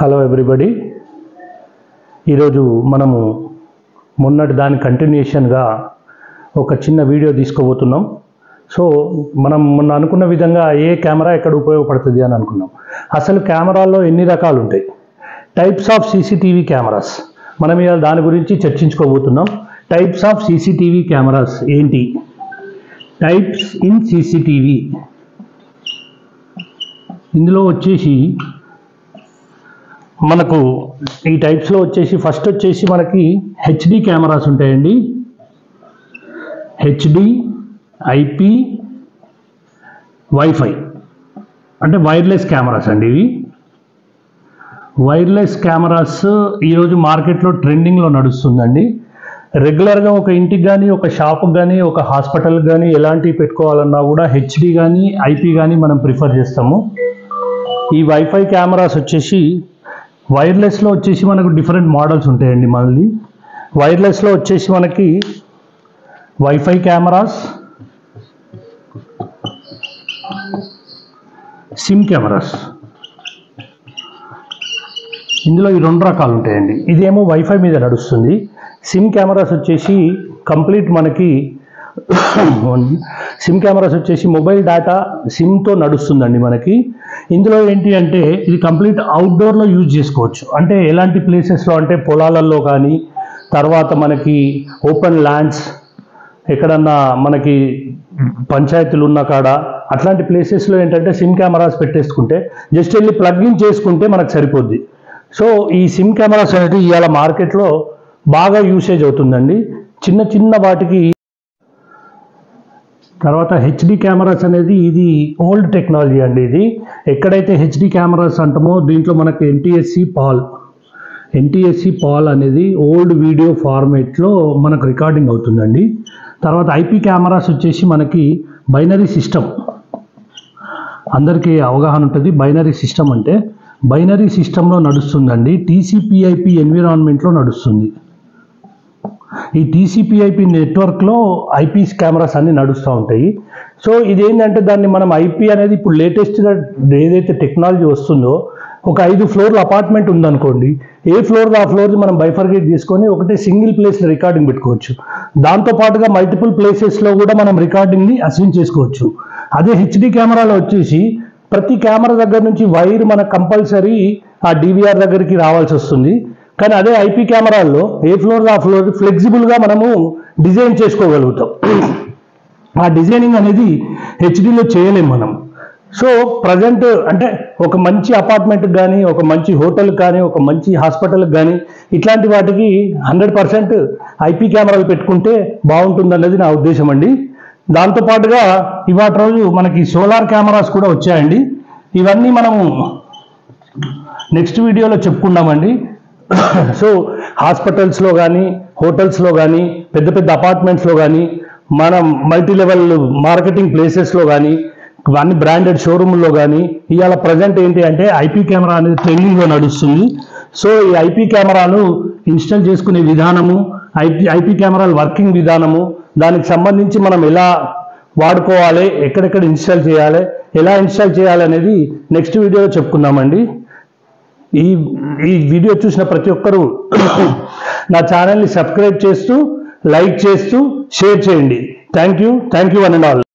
Hello everybody, ఈరోజు మనము మొన్నటి దాని కంటిన్యూషన్గా ఒక చిన్న వీడియో తీసుకోబోతున్నాం. సో మనం మొన్న అనుకున్న విధంగా ఏ కెమెరా ఎక్కడ ఉపయోగపడుతుంది అని అనుకున్నాం. అసలు కెమెరాల్లో ఎన్ని రకాలు ఉంటాయి, టైప్స్ ఆఫ్ సీసీటీవీ కెమెరాస్, మనం ఇవాళ దాని గురించి చర్చించుకోబోతున్నాం. టైప్స్ ఆఫ్ సీసీటీవీ కెమెరాస్ ఏంటి, టైప్స్ ఇన్ సీసీటీవీ. ఇందులో వచ్చేసి మనకు ఈ టైప్స్లో వచ్చేసి ఫస్ట్ వచ్చేసి మనకి హెచ్డి కెమెరాస్ ఉంటాయండి. హెచ్డి, ఐపీ, వైఫై అంటే వైర్లెస్ కెమెరాస్ అండి. ఇవి వైర్లెస్ కెమెరాస్ ఈరోజు మార్కెట్లో ట్రెండింగ్లో నడుస్తుందండి. రెగ్యులర్గా ఒక ఇంటికి కానీ, ఒక షాప్కి కానీ, ఒక హాస్పిటల్కి కానీ ఎలాంటివి పెట్టుకోవాలన్నా కూడా హెచ్డి కానీ ఐపీ కానీ మనం ప్రిఫర్ చేస్తాము. ఈ వైఫై కెమెరాస్ వచ్చేసి వైర్లెస్లో వచ్చేసి మనకు డిఫరెంట్ మోడల్స్ ఉంటాయండి. మళ్ళీ వైర్లెస్లో వచ్చేసి మనకి వైఫై కెమెరాస్, సిమ్ కెమెరాస్, ఇందులో ఈ రెండు రకాలు ఉంటాయండి. ఇదేమో వైఫై మీద నడుస్తుంది. సిమ్ కెమెరాస్ వచ్చేసి కంప్లీట్ మనకి సిమ్ కెమెరాస్ వచ్చేసి మొబైల్ డేటా సిమ్తో నడుస్తుందండి మనకి. ఇందులో ఏంటి అంటే ఇది కంప్లీట్ అవుట్డోర్లో యూజ్ చేసుకోవచ్చు. అంటే ఎలాంటి ప్లేసెస్లో అంటే పొలాలలో కానీ, తర్వాత మనకి ఓపెన్ ల్యాండ్స్, ఎక్కడన్నా మనకి పంచాయతీలు ఉన్న కాడ అట్లాంటి ప్లేసెస్లో ఏంటంటే సిమ్ కెమెరాస్ పెట్టేసుకుంటే జస్ట్ వెళ్ళి ప్లగ్ ఇన్ చేసుకుంటే మనకు సరిపోద్ది. సో ఈ సిమ్ కెమెరాస్ అనేది ఇవాళ మార్కెట్లో బాగా యూసేజ్ అవుతుందండి చిన్న చిన్న వాటికి. తర్వాత హెచ్డి కెమెరాస్ అనేది ఇది ఓల్డ్ టెక్నాలజీ అండి. ఇది ఎక్కడైతే హెచ్డి కెమెరాస్ అంటామో దీంట్లో మనకి ఎన్టీఎస్సి పాల్ అనేది ఓల్డ్ వీడియో ఫార్మేట్లో మనకు రికార్డింగ్ అవుతుందండి. తర్వాత ఐపీ కెమెరాస్ వచ్చేసి మనకి బైనరీ సిస్టమ్, అందరికీ అవగాహన ఉంటుంది. బైనరీ సిస్టమ్ అంటే బైనరీ సిస్టంలో నడుస్తుందండి. టీసీపీఐపీ ఎన్విరాన్మెంట్లో నడుస్తుంది. ఈ టీసీపీఐపీ నెట్వర్క్లో ఐపీ కెమెరాస్ అన్నీ నడుస్తూ ఉంటాయి. సో ఇదేంటంటే దాన్ని మనం ఐపీ అనేది ఇప్పుడు లేటెస్ట్గా ఏదైతే టెక్నాలజీ వస్తుందో, ఒక 5 ఫ్లోర్ల అపార్ట్మెంట్ ఉందనుకోండి, ఏ ఫ్లోర్లో ఆ ఫ్లోర్ని మనం బైఫర్గేట్ చేసుకొని ఒకటే సింగిల్ ప్లేస్లో రికార్డింగ్ పెట్టుకోవచ్చు. దాంతోపాటుగా మల్టిపుల్ ప్లేసెస్లో కూడా మనం రికార్డింగ్ని అసైన్ చేసుకోవచ్చు. అదే హెచ్డి కెమెరాలో వచ్చేసి ప్రతి కెమెరా దగ్గర నుంచి వైర్ మనకు కంపల్సరీ ఆ డివిఆర్ దగ్గరికి రావాల్సి వస్తుంది. కానీ అదే ఐపీ కెమెరాల్లో ఏ ఫ్లోర్ ఆ ఫ్లోర్ ఫ్లెక్సిబుల్గా మనము డిజైన్ చేసుకోగలుగుతాం. ఆ డిజైనింగ్ అనేది హెచ్డీలో చేయలేము మనం. సో ప్రజెంట్ అంటే ఒక మంచి అపార్ట్మెంట్కి కానీ, ఒక మంచి హోటల్కి కానీ, ఒక మంచి హాస్పిటల్కి కానీ ఇట్లాంటి వాటికి 100% ఐపీ కెమెరాలు పెట్టుకుంటే బాగుంటుందన్నది నా ఉద్దేశం అండి. దాంతోపాటుగా ఇవాటి రోజు మనకి సోలార్ కెమెరాస్ కూడా వచ్చాయండి. ఇవన్నీ మనము నెక్స్ట్ వీడియోలో చెప్పుకున్నామండి. సో హాస్పిటల్స్లో కానీ, హోటల్స్లో కానీ, పెద్ద పెద్ద అపార్ట్మెంట్స్లో కానీ, మనం మల్టీ లెవెల్ మార్కెటింగ్ ప్లేసెస్లో కానీ, అన్ని బ్రాండెడ్ షోరూమ్లో కానీ ఇవాళ ప్రజెంట్ ఏంటి అంటే ఐపీ కెమెరా అనేది ట్రెండింగ్లో నడుస్తుంది. సో ఈ ఐపీ కెమెరాలు ఇన్స్టాల్ చేసుకునే విధానము, ఐపీ కెమెరాల వర్కింగ్ విధానము, దానికి సంబంధించి మనం ఎలా వాడుకోవాలి, ఎక్కడెక్కడ ఇన్స్టాల్ చేయాలి, ఎలా ఇన్స్టాల్ చేయాలి అనేది నెక్స్ట్ వీడియోలో చెప్పుకుందామండి. ఈ వీడియో చూసిన ప్రతి ఒక్కరూ నా ఛానల్ని సబ్స్క్రైబ్ చేస్తూ, లైక్ చేస్తూ, షేర్ చేయండి. Thank you one and all.